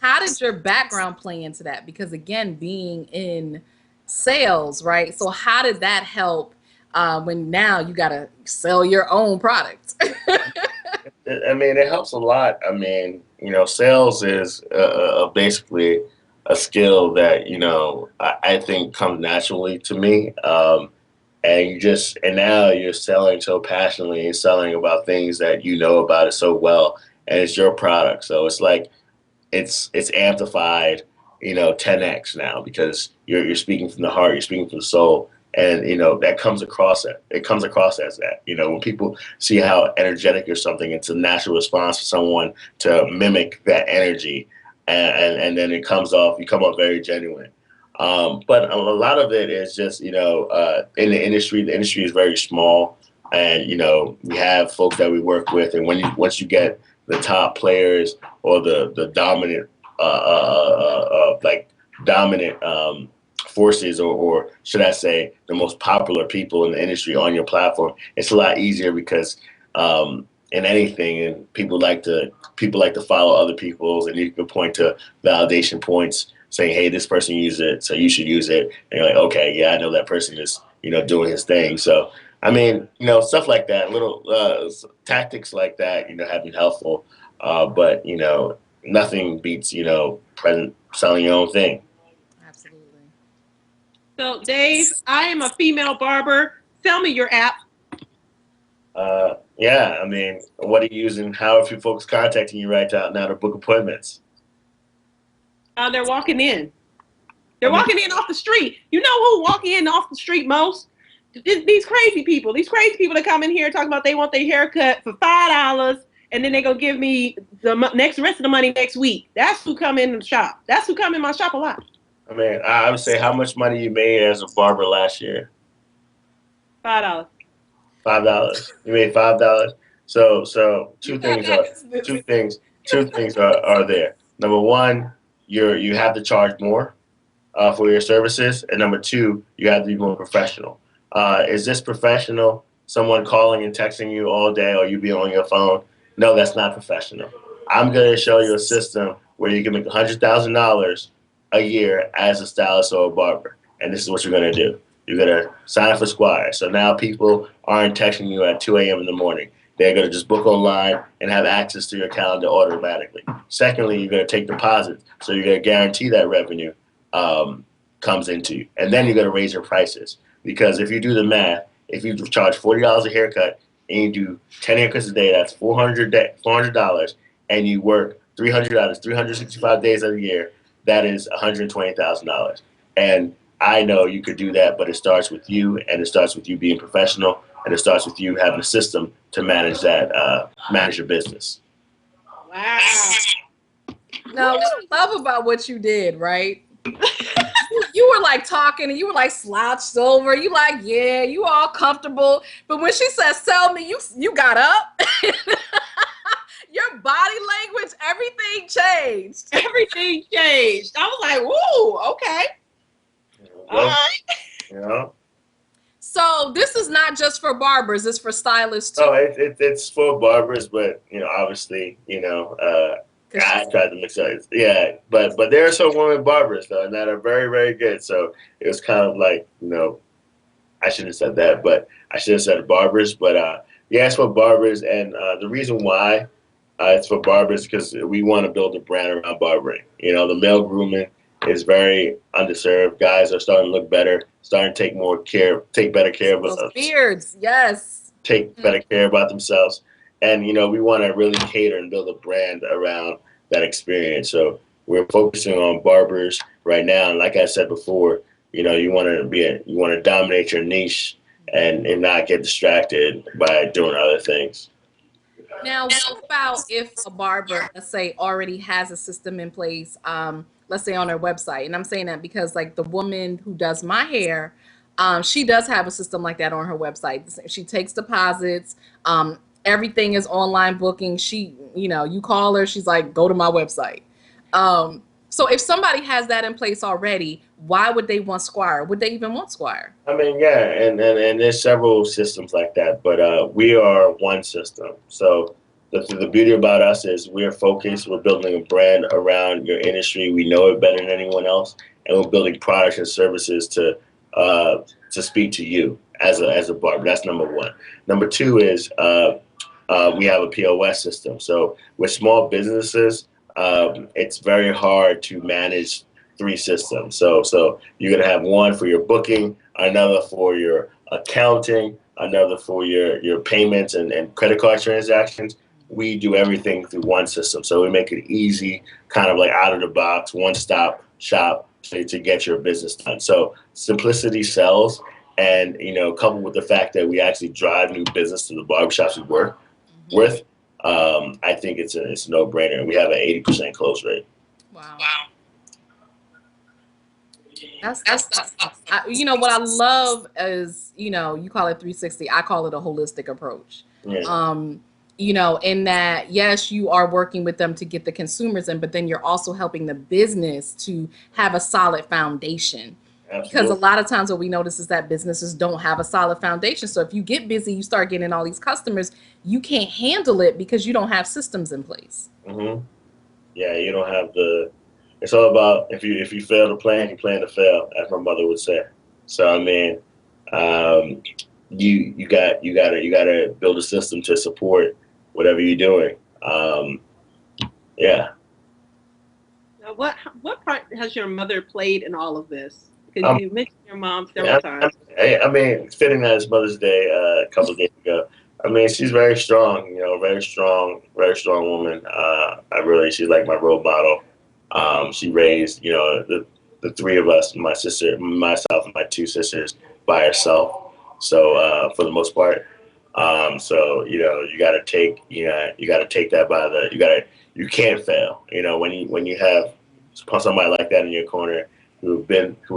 How did your background play into that? Because again, being in sales, right? So how did that help when now you got to sell your own product? I mean, it helps a lot. I mean, sales is basically a skill that I think comes naturally to me. And and now you're selling so passionately and selling about things that you know about it so well, and it's your product. So it's like it's amplified, 10x now because you're speaking from the heart, you're speaking from the soul, and that comes across it comes across as that. When people see how energetic or something, it's a natural response for someone to mimic that energy, and then it comes off. You come off very genuine. But a lot of it is just in the industry. The industry is very small, and we have folks that we work with, and once you get the top players or the dominant like dominant forces, or should I say the most popular people in the industry on your platform, it's a lot easier because in anything, and people like to follow other people's, and you can point to validation points saying, hey, this person used it, so you should use it, and you're like, okay, yeah, I know that person is doing his thing. So I mean, stuff like that, little tactics like that, have been helpful. But nothing beats present selling your own thing. Absolutely. So Dave, I am a female barber. Sell me your app. Yeah, I mean, what are you using? How are folks contacting you right now to book appointments? They're walking in. They're walking in off the street. You know who walk in off the street most? These crazy people. These crazy people that come in here and talk about they want their haircut for $5, and then they're gonna give me the rest of the money next week. That's who come in the shop. That's who come in my shop a lot. I mean, I would say how much money you made as a barber last year? $5. $5. You made $5. So two things are there. Number one, you have to charge more for your services, and number two, you have to be more professional. Is this professional? Someone calling and texting you all day, or you be on your phone? No, that's not professional. I'm going to show you a system where you can make $100,000 a year as a stylist or a barber, and this is what you're going to do. You're going to sign up for Squire. So now people aren't texting you at 2 a.m. in the morning. They're going to just book online and have access to your calendar automatically. Secondly, you're going to take deposits, so you're going to guarantee that revenue comes into you. And then you're going to raise your prices, because if you do the math, if you charge $40 a haircut and you do 10 haircuts a day, that's $400, and you work 365 days of the year, that is $120,000. And I know you could do that, but it starts with you, and it starts with you being professional, and it starts with you having a system to manage manage your business. Wow. Now, what I love about what you did, right? You were like talking, and you were like slouched over. You like, yeah, you all comfortable. But when she said, sell me, you got up. Your body language, everything changed. Everything changed. I was like, woo, okay. All right. So this is not just for barbers; it's for stylists too. No, it's for barbers, but obviously, I tried to mix it. Yeah, but there are some women barbers though, and that are very, very good. So it was kind of like, I shouldn't have said that, but I should have said barbers. But yeah, it's for barbers, and the reason why it's for barbers because we want to build a brand around barbering. The male grooming is very underserved. Guys are starting to look better, starting to take better care of themselves. Beards, yes. Take better care about themselves. And, we want to really cater and build a brand around that experience. So we're focusing on barbers right now. And like I said before, you want to dominate your niche and not get distracted by doing other things. Now, what about if a barber, let's say, already has a system in place, let's say on their website? And I'm saying that because, like, the woman who does my hair, she does have a system like that on her website. She takes deposits. Everything is online booking. She, you call her, she's like, go to my website. So if somebody has that in place already, why would they want Squire? Would they even want Squire? I mean, yeah, and there's several systems like that, but we are one system. So the beauty about us is we're focused. We're building a brand around your industry. We know it better than anyone else, and we're building products and services to speak to you as a barber. That's number one. Number two is we have a POS system. So with small businesses, it's very hard to manage three systems. So you're gonna have one for your booking, another for your accounting, another for your payments and credit card transactions. We do everything through one system. So we make it easy, kind of like out of the box, one stop shop to get your business done. So simplicity sells, and coupled with the fact that we actually drive new business to the barbershops we work with, I think it's a no-brainer. We have an 80% close rate. Wow. That's what I love is, you call it 360. I call it a holistic approach. Yeah. In that, yes, you are working with them to get the consumers in, but then you're also helping the business to have a solid foundation. Absolutely. Because a lot of times what we notice is that businesses don't have a solid foundation. So if you get busy, you start getting all these customers, you can't handle it because you don't have systems in place. Mm-hmm. Yeah, you don't have it's all about if you fail to plan, you plan to fail, as my mother would say. So I mean, you gotta build a system to support whatever you're doing. Yeah. Now, what part has your mother played in all of this? Because you mentioned your mom several times. I mean, it's fitting that it's Mother's Day a couple of days ago. I mean, she's very strong, very strong woman. She's like my role model. She raised, the three of us, my sister, myself, and my two sisters by herself. So for the most part, you got to take, that you can't fail. When you have somebody like that in your corner who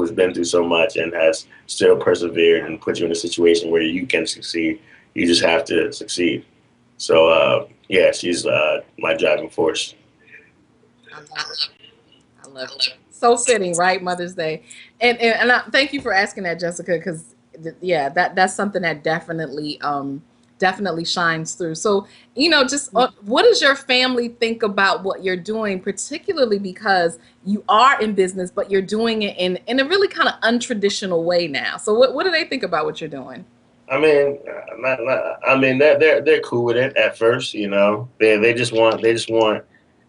has been through so much and has still persevered and put you in a situation where you can succeed. You just have to succeed. So yeah, she's my driving force. I love it. So fitting, right? Mother's Day. And thank you for asking that, Jessica, because that's something that definitely shines through. So, what does your family think about what you're doing, particularly because you are in business, but you're doing it in a really kind of untraditional way now. So what do they think about what you're doing? I mean, they're cool with it at first. They just want.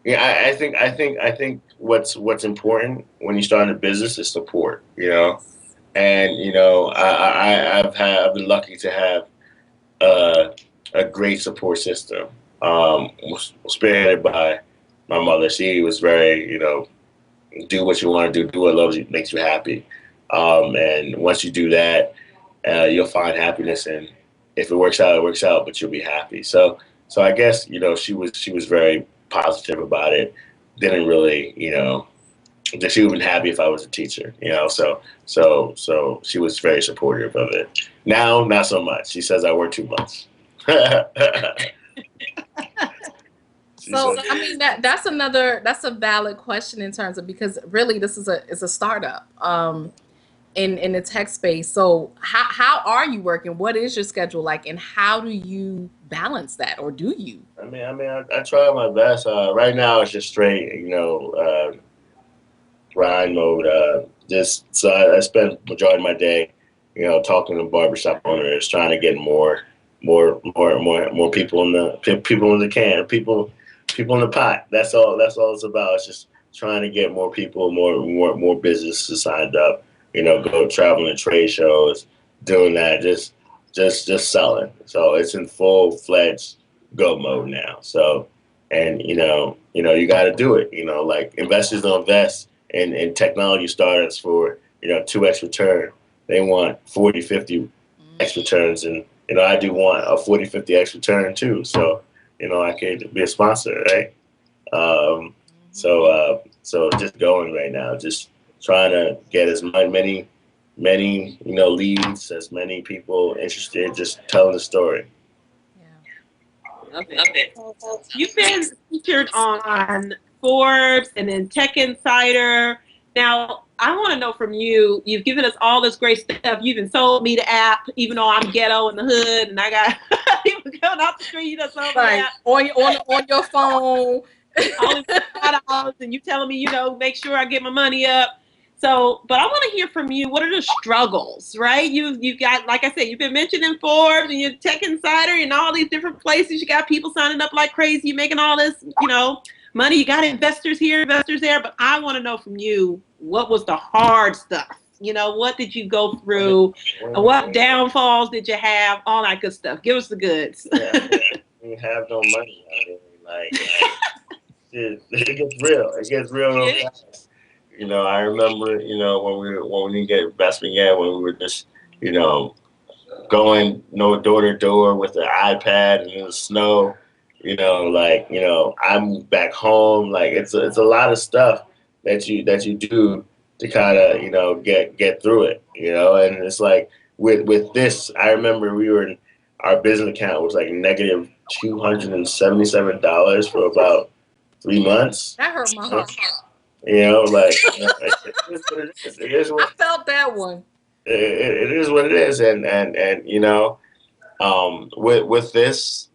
Yeah, I think what's important when you start a business is support. And I've been lucky to have a great support system, spearheaded by my mother. She was very, do what you want to do what makes you happy. And once you do that, you'll find happiness. And if it works out, it works out, but you'll be happy. So I guess, she was very positive about it. Didn't really, that she would have been happy if I was a teacher, so she was very supportive of it. Now, not so much. She says I work too much. So I mean that's a valid question in terms of, because really this is a startup in the tech space. So how are you working? What is your schedule like, and how do you balance that, or do you? I try my best. Right now it's just straight, grind mode. I spend majority of my day, talking to barbershop owners, trying to get more people in the can, people in the pot. That's all it's about. It's just trying to get more people, more businesses signed up. Go traveling to trade shows, doing that, just selling. So it's in full-fledged go mode now. So, and you got to do it. Like investors don't invest in technology startups for 2x return. They want 40, 50x returns, and I do want a 40, 50x return too. So I could be a sponsor, right? So just going right now, just trying to get as many leads, as many people interested, just telling the story. Love it. You've been featured on Forbes and then Tech Insider. Now, I want to know from you. You've given us all this great stuff. You even sold me the app, even though I'm ghetto in the hood and I got people going off the street. You done sold me the Right. app. On your phone. Only $5, and you telling me, make sure I get my money up. So, but I want to hear from you. What are the struggles, right? You got, like I said, you've been mentioned in Forbes and you're Tech Insider and all these different places. You got people signing up like crazy. You're making all this, money. You got investors here, investors there. But I want to know from you, what was the hard stuff? What did you go through? What downfalls did you have? All that good stuff. Give us the goods. Yeah, we have no money. I mean, it gets real. It gets real fast. I remember, when we get investment yet, when we were just, going door to door with an iPad and in the snow, I moved back home. Like it's a lot of stuff that you do to kind of, get through it, and it's like with this, I remember our business account was like negative $277 for about 3 months. That hurt my heart. It is what it is. It is I felt that one. it is what it is, and with this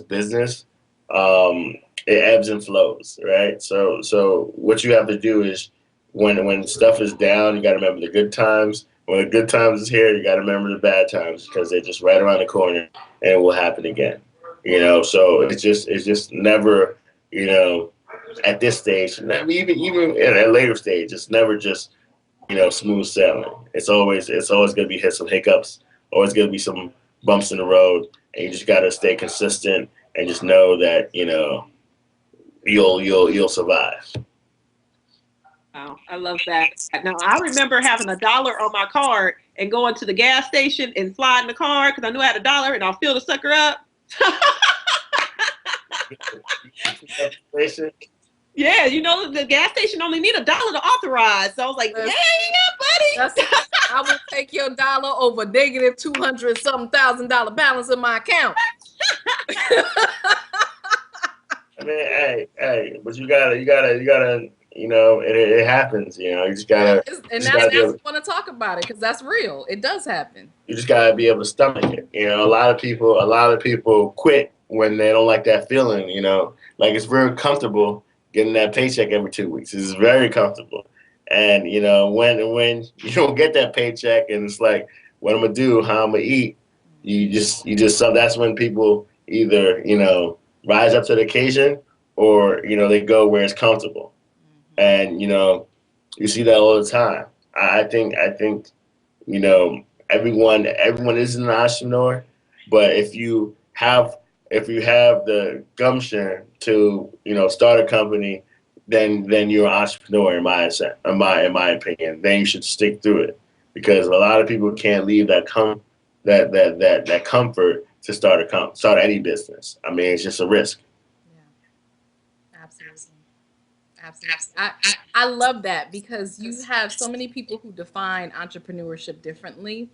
business, it ebbs and flows, right? So what you have to do is when stuff is down, you got to remember the good times. When the good times is here, you got to remember the bad times because they're just right around the corner, and it will happen again. So it's just never, at this stage, even at a later stage, it's never just smooth sailing. It's always gonna be some hiccups, always gonna be some bumps in the road, and you just gotta stay consistent and just know that you'll survive. Wow, I love that. Now, I remember having $1 on my card and going to the gas station and sliding the card because I knew I had $1 and I'll fill the sucker up. Yeah, the gas station only need $1 to authorize. So I was like, yeah, buddy. I will take your dollar over negative $200-something thousand balance in my account. I mean, hey, but you gotta, it happens. You just gotta. And that's I want to talk about it because that's real. It does happen. You just gotta be able to stomach it. A lot of people quit when they don't like that feeling. Like it's very comfortable getting that paycheck every 2 weeks. It's very comfortable. And when you don't get that paycheck and it's like, what I'm gonna do, how I'm gonna eat, you just that's when people either rise up to the occasion or they go where it's comfortable. And you see that all the time. I think everyone is an entrepreneur, but if you have the gumption to start a company, then you're an entrepreneur in my opinion. Then you should stick through it because a lot of people can't leave that comfort to start any business. I mean, it's just a risk. Yeah, absolutely. I love that because you have so many people who define entrepreneurship differently.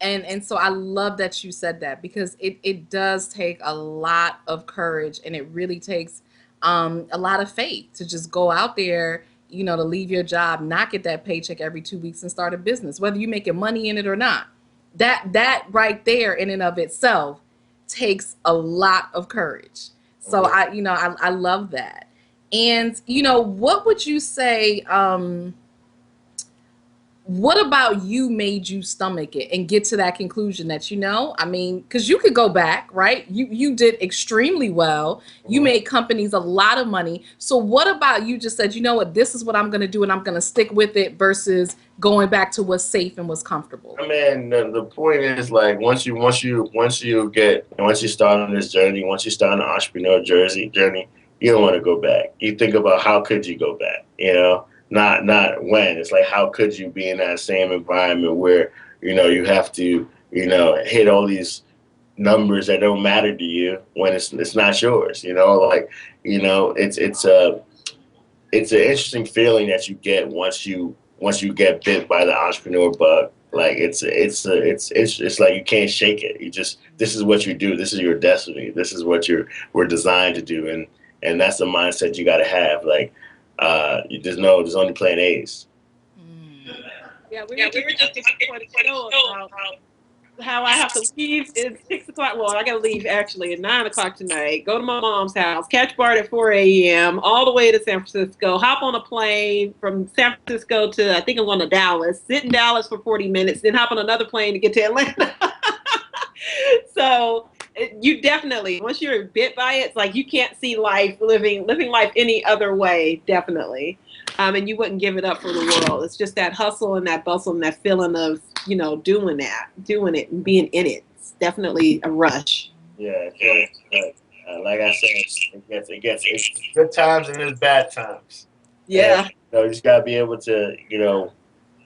And so I love that you said that because it does take a lot of courage and it really takes a lot of faith to just go out there, to leave your job, not get that paycheck every 2 weeks and start a business, whether you're making money in it or not. That right there in and of itself takes a lot of courage. So I love that. And, what would you say, what about you made you stomach it and get to that conclusion that, I mean, because you could go back, right? You did extremely well. You made companies a lot of money. So what about you just said, what, this is what I'm going to do and I'm going to stick with it versus going back to what's safe and what's comfortable? I mean, the point is like once you start on this journey, once you start on the entrepreneur journey, you don't want to go back. You think about how could you go back, Not when. It's like, how could you be in that same environment where, you have to, hit all these numbers that don't matter to you when it's not yours, it's an interesting feeling that you get once you get bit by the entrepreneur bug. Like it's like you can't shake it. This is what you do. This is your destiny. This is what we're designed to do. And that's the mindset you got to have. Like, there's only plan A's. Yeah, we were just talking before the show about how I have to leave at 6 o'clock. Well, I got to leave actually at 9 o'clock tonight. Go to my mom's house, catch BART at 4 a.m. all the way to San Francisco. Hop on a plane from San Francisco to I think I'm going to Dallas. Sit in Dallas for 40 minutes, then hop on another plane to get to Atlanta. So you definitely, once you're bit by it, it's like you can't see life living life any other way. Definitely. And you wouldn't give it up for the world. It's just that hustle and that bustle and that feeling of, doing it and being in it. It's definitely a rush. Yeah, like I said, it's good times and there's bad times. Yeah. And, you just gotta be able to,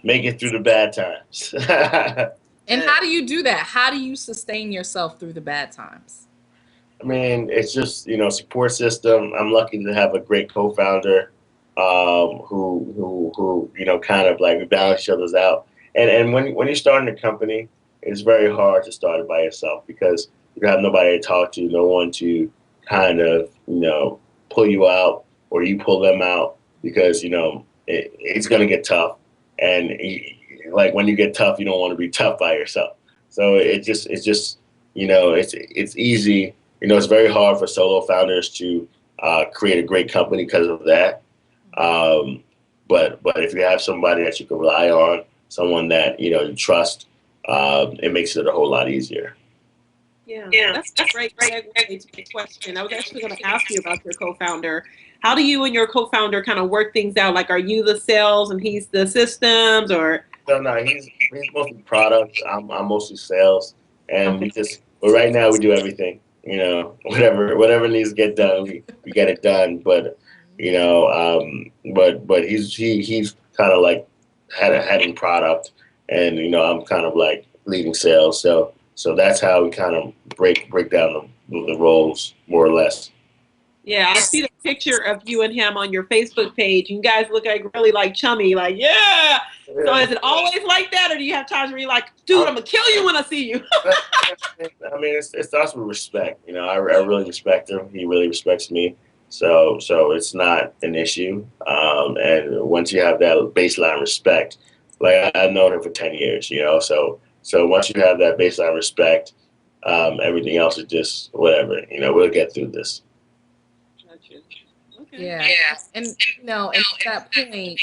make it through the bad times. And how do you do that? How do you sustain yourself through the bad times? I mean, it's just, support system. I'm lucky to have a great co-founder who kind of like we balance each other's out. And when you're starting a company, it's very hard to start it by yourself because you have nobody to talk to, no one to kind of, pull you out or you pull them out because, it's going to get tough. And like when you get tough, you don't want to be tough by yourself. So it's just it's easy. It's very hard for solo founders to create a great company because of that. But if you have somebody that you can rely on, someone that you trust, it makes it a whole lot easier. Yeah, that's a great segue to the question. I was actually going to ask you about your co-founder. How do you and your co-founder kind of work things out? Like, are you the sales and he's the systems, or? No, he's mostly product. I'm mostly sales, and but right now we do everything. Whatever needs to get done, we get it done. But but he's kind of like heading product, and I'm kind of like leading sales. So that's how we kind of break down the roles more or less. Yeah, I see the picture of you and him on your Facebook page. You guys look like really like chummy, like yeah. So is it always like that, or do you have times where you're like, dude, I'm gonna kill you when I see you? I mean, it starts with respect. I really respect him. He really respects me. So it's not an issue. And once you have that baseline respect, like I've known him for 10 years, so once you have that baseline respect, everything else is just whatever. We'll get through this. Gotcha. Okay. Yeah. And at that point,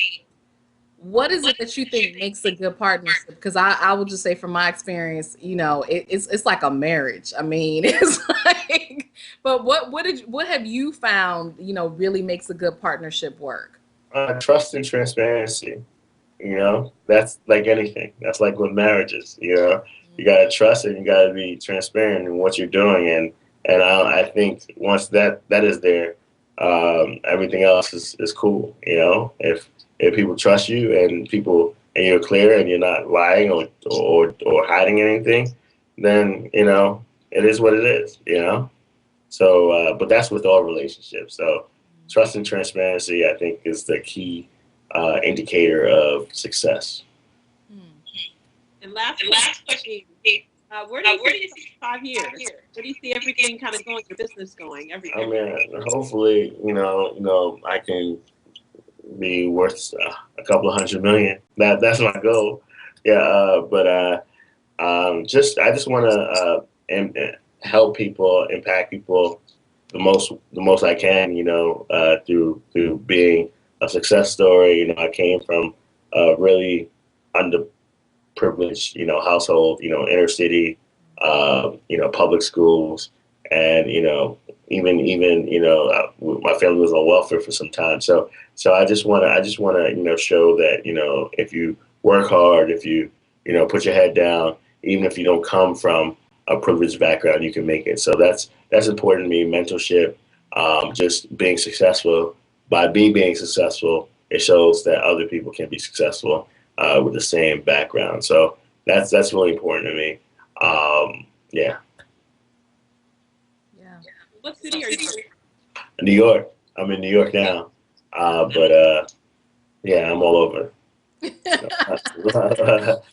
what is it that you think makes a good partnership? Because I will just say from my experience, it's like a marriage. I mean, it's like, but what have you found, really makes a good partnership work? Trust and transparency. That's like anything. That's like with marriages. You gotta trust and you gotta be transparent in what you're doing. And I think once that is there, everything else is cool. If people trust you and you're clear and you're not lying or hiding anything, then it is what it is. So but that's with all relationships. So trust and transparency, I think, is the key indicator of success. And last question, where do you see 5 years? Where do you see everything kind of going, your business going, everything? I mean, hopefully, I can be worth a couple of $100 million. That's my goal. Yeah, but I just want to help people, impact people the most I can. Through being a success story. I came from a really underprivileged, household, inner city, public schools, and even my family was on welfare for some time. So I just want to show that if you work hard, if you put your head down, even if you don't come from a privileged background, you can make it. So that's important to me. Mentorship, just being successful. By being successful, it shows that other people can be successful with the same background. So that's really important to me. Yeah. Yeah. What city are you in? New York. I'm in New York now. But yeah, I'm all over.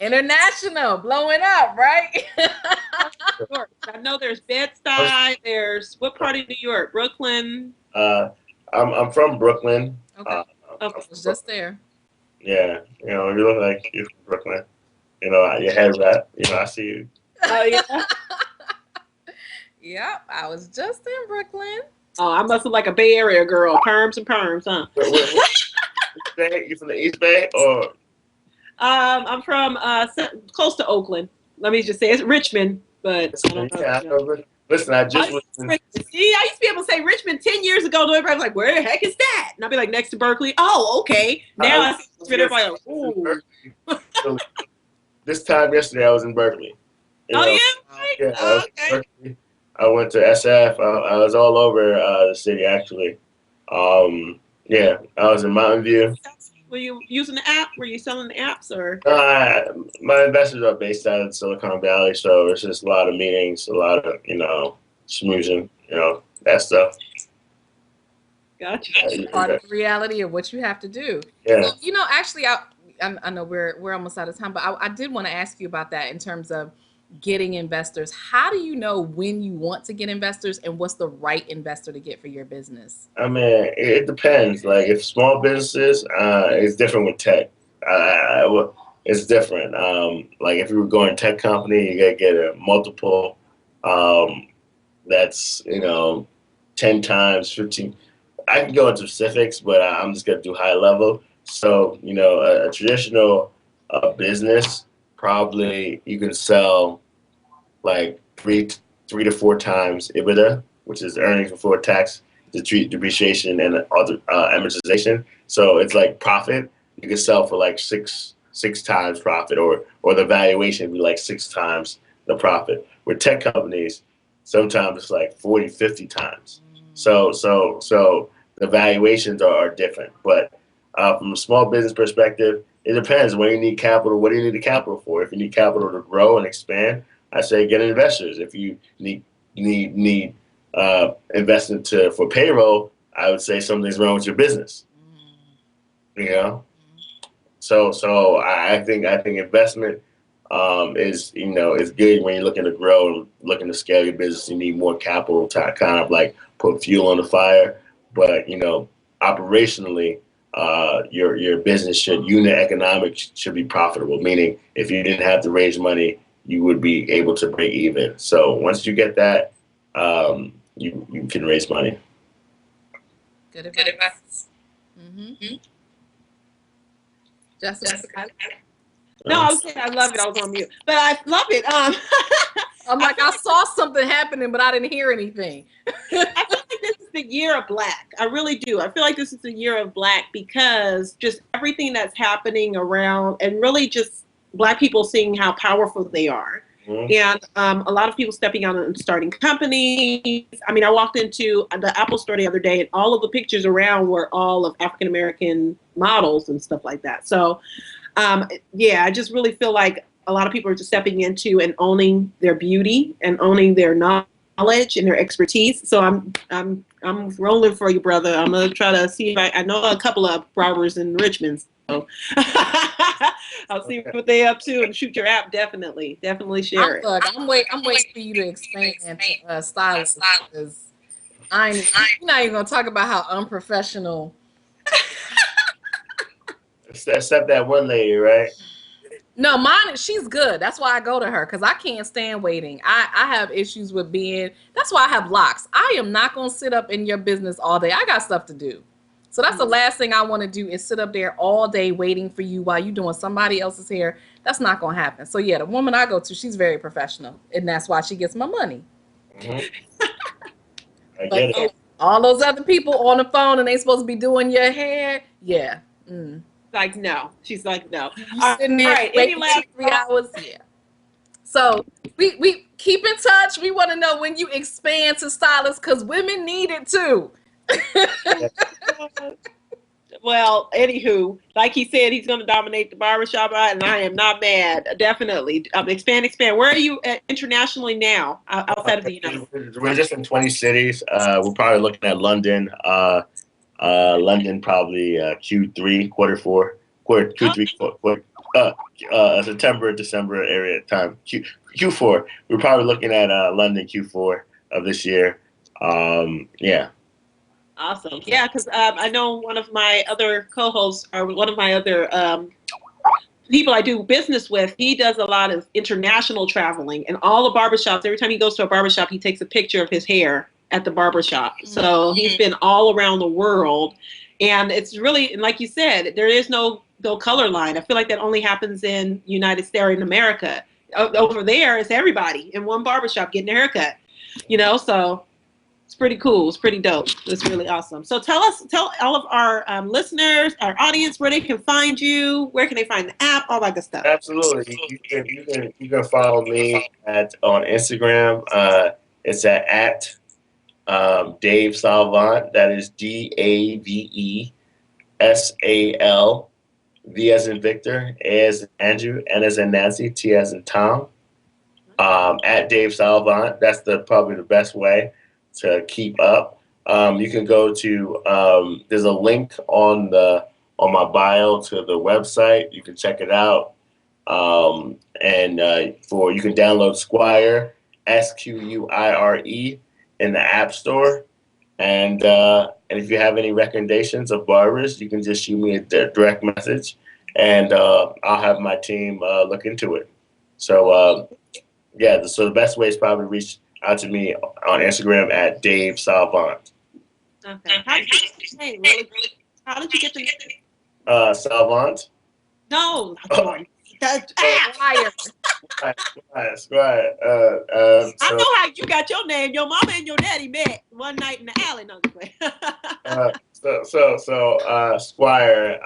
International, blowing up, right? I know there's Bed-Stuy. There's what part of New York? Brooklyn. I'm from Brooklyn. Okay. I was just there. Yeah, you look like you're from Brooklyn. Your head wrap. I see you. Oh yeah. Yep, I was just in Brooklyn. Oh, I must look like a Bay Area girl. Perms and perms, huh? You from the East Bay or? I'm from close to Oakland. Let me just say it's Richmond, but I don't know. Yeah, I know. Listen, I just was. See, I used to be able to say Richmond 10 years ago. And everybody was like, "Where the heck is that?" And I'd be like, "Next to Berkeley." Oh, okay. Now I see Richmond. Everybody like, "Ooh." This time yesterday, I was in Berkeley. Oh Yeah, yeah. I was in Okay. Berkeley. I went to SF. I was all over the city actually. Yeah, I was in Mountain View. Were you using the app? Were you selling the apps or? My investors are based out of Silicon Valley, so it's just a lot of meetings, a lot of schmoozing, that stuff. Gotcha. Part of the reality of what you have to do. Yeah. So, actually, I know we're almost out of time, but I did want to ask you about that in terms of getting investors. How do you know when you want to get investors and what's the right investor to get for your business? I mean, it depends. Like if small businesses, it's different with tech. It's different. Like if you were going tech company, you gotta get a multiple. Um, that's 10 times, 15. I can go into specifics, but I'm just gonna do high level. So a traditional business probably you can sell like three to four times EBITDA, which is earnings before tax, depreciation, and other amortization. So it's like profit. You can sell for like six times profit, or the valuation would be like 6 times the profit. With tech companies, sometimes it's like 40, 50 times. So the valuations are different. But from a small business perspective, it depends. When you need capital, what do you need the capital for? If you need capital to grow and expand, I say get investors. If you need investment for payroll, I would say something's wrong with your business. You know, so I think investment is good when you're looking to grow and looking to scale your business. You need more capital to kind of like put fuel on the fire, but operationally. Your business unit economics should be profitable. Meaning, if you didn't have to raise money, you would be able to break even. So once you get that, you can raise money. Good advice. Mm-hmm. Jessica. No, I was saying I love it. I was on mute, but I love it. I'm like, I saw something happening, but I didn't hear anything. I feel like this is the year of Black. I really do. I feel like this is the year of Black because just everything that's happening around, and really just Black people seeing how powerful they are. And a lot of people stepping out and starting companies. I mean, I walked into the Apple store the other day, and all of the pictures around were all of African American models and stuff like that. So, yeah, I just really feel like a lot of people are just stepping into and owning their beauty and owning their knowledge and their expertise. So I'm rolling for you, brother. I'm gonna try to see if I know a couple of barbers in Richmond. So I'll see what they up to and shoot your app. Definitely share it. Look, I'm waiting for you to expand to stylists because you're not even gonna talk about how unprofessional. Except that one lady, right? No, mine, she's good. That's why I go to her because I can't stand waiting. I have issues with that's why I have locks. I am not going to sit up in your business all day. I got stuff to do. So that's the last thing I want to do is sit up there all day waiting for you while you're doing somebody else's hair. That's not going to happen. So yeah, the woman I go to, she's very professional. And that's why she gets my money. Mm-hmm. I get it. All those other people on the phone and they supposed to be doing your hair. Yeah. Like, no. She's like, no. You sitting there waiting 3 hours. Yeah. So we keep in touch. We want to know when you expand to stylists because women need it too. Well, anywho, like he said, he's going to dominate the barbershop, and I am not mad. Definitely. Expand. Where are you internationally now, outside of the United States? We're just in 20 cities. We're probably looking at London. London probably Q3, Q3, September, December area time. Q4. We're probably looking at London Q4 of this year. Yeah. Awesome. Yeah, because I know one of my other co-hosts, or one of my other people I do business with, he does a lot of international traveling, and all the barbershops, every time he goes to a barbershop, he takes a picture of his hair at the barbershop. So he's been all around the world, and it's really, and like you said, there is no color line. I feel like that only happens in United States or in America. Over there, it's everybody in one barbershop getting a haircut, so it's pretty cool. It's pretty dope. It's really awesome. So tell all of our listeners, our audience, where they can find you. Where can they find the app? All that good stuff. Absolutely. You can follow me on Instagram. It's at Dave Salvant. That is DAVESAL. V as in Victor, A as in Andrew, N as in Nancy, T as in Tom. At Dave Salvant. That's probably the best way to keep up. You can go to there's a link on my bio to the website. You can check it out. And you can download Squire, SQUIRE, in the App Store. And if you have any recommendations of barbers, you can just shoot me a direct message, and I'll have my team look into it. So so the best way is probably reach out to me on Instagram at Dave Salvant. Okay. How did you get your name? Really? How did you get the name? Salvant. No, not Jordan. Squire. I know how you got your name. Your mama and your daddy met one night in the alley. No, Squire.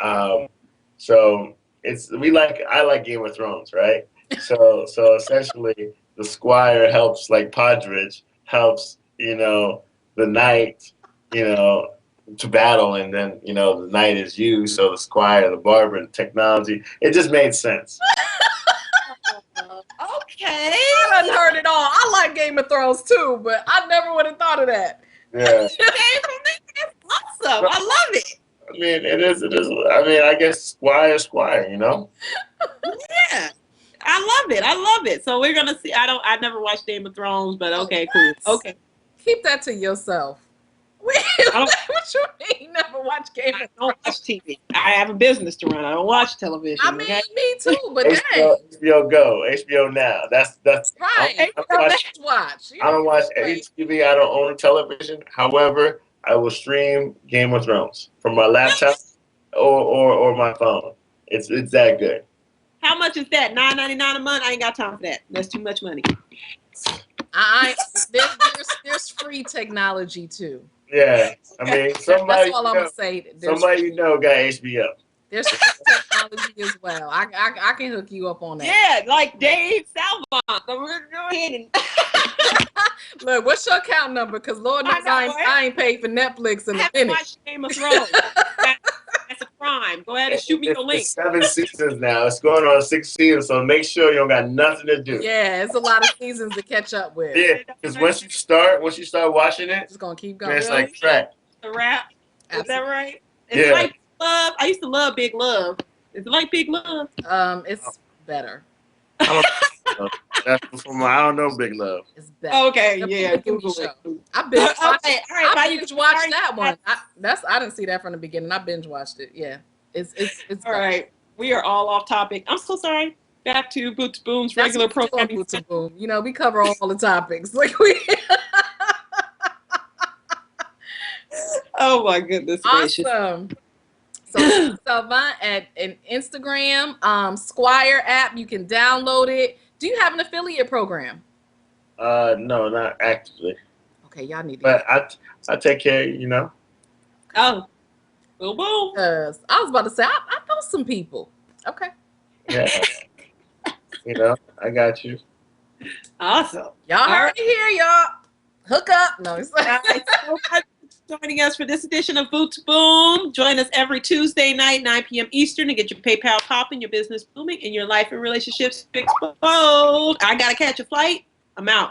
So I like Game of Thrones, right? So essentially, the Squire helps, like Podridge helps, the knight, to battle, and then the knight is you. So the Squire, the barber, and technology. It just made sense. Okay. I done heard it all. I like Game of Thrones too, but I never would have thought of that. Yeah. That's awesome. I love it. I mean, it is. I mean, I guess Squire, Yeah. I love it. So we're gonna see. I never watched Game of Thrones, but okay, cool. Okay. Keep that to yourself. What you mean? Never watch Game of Thrones? I don't watch TV. I have a business to run. I don't watch television. I mean, me too, but HBO Go, HBO Now. That's right. I don't watch TV. I don't own a television. However, I will stream Game of Thrones from my laptop or my phone. It's that good. How much is that? $9.99 a month? I ain't got time for that. That's too much money. There's free technology too. Yeah, I mean, somebody. That's all I'm gonna say. Somebody got HBO. There's free technology as well. I can hook you up on that. Yeah, like Dave Salvant. So we're gonna go ahead and look. What's your account number? Because Lord knows I ain't paid for Netflix in a minute. I haven't watched Game of Thrones. That's a crime. Go ahead and shoot me your link. It's 7 seasons now. It's going on 6 seasons, so make sure you don't got nothing to do. Yeah, it's a lot of seasons to catch up with. Yeah, because once you start watching it, it's gonna keep going. It's like crack. The rap. Absolutely. Is that right? It's like Love. I used to love Big Love. Is it like Big Love? It's better. I don't know Big Love. It's better. Okay, yeah. Google it. I binge watched. I binge watched that one. I didn't see that from the beginning. I binge watched it. Yeah, it's all right. We are all off topic. I'm so sorry. Back to Boot2boom's regular programming. Boot2boom. We cover all the topics. Like we. Oh my goodness gracious. Awesome. So Salvant at an Instagram, Squire app. You can download it. Do you have an affiliate program? No, not actively. Okay, y'all need to. But I take care, Oh, boom, boom. I was about to say I know some people. Okay. Yeah. I got you. Awesome. Y'all heard it here, y'all. Hook up. No, it's like. Joining us for this edition of Boot2boom. Join us every Tuesday night, 9 p.m. Eastern, to get your PayPal popping, your business booming, and your life and relationships exposed. I gotta catch a flight. I'm out.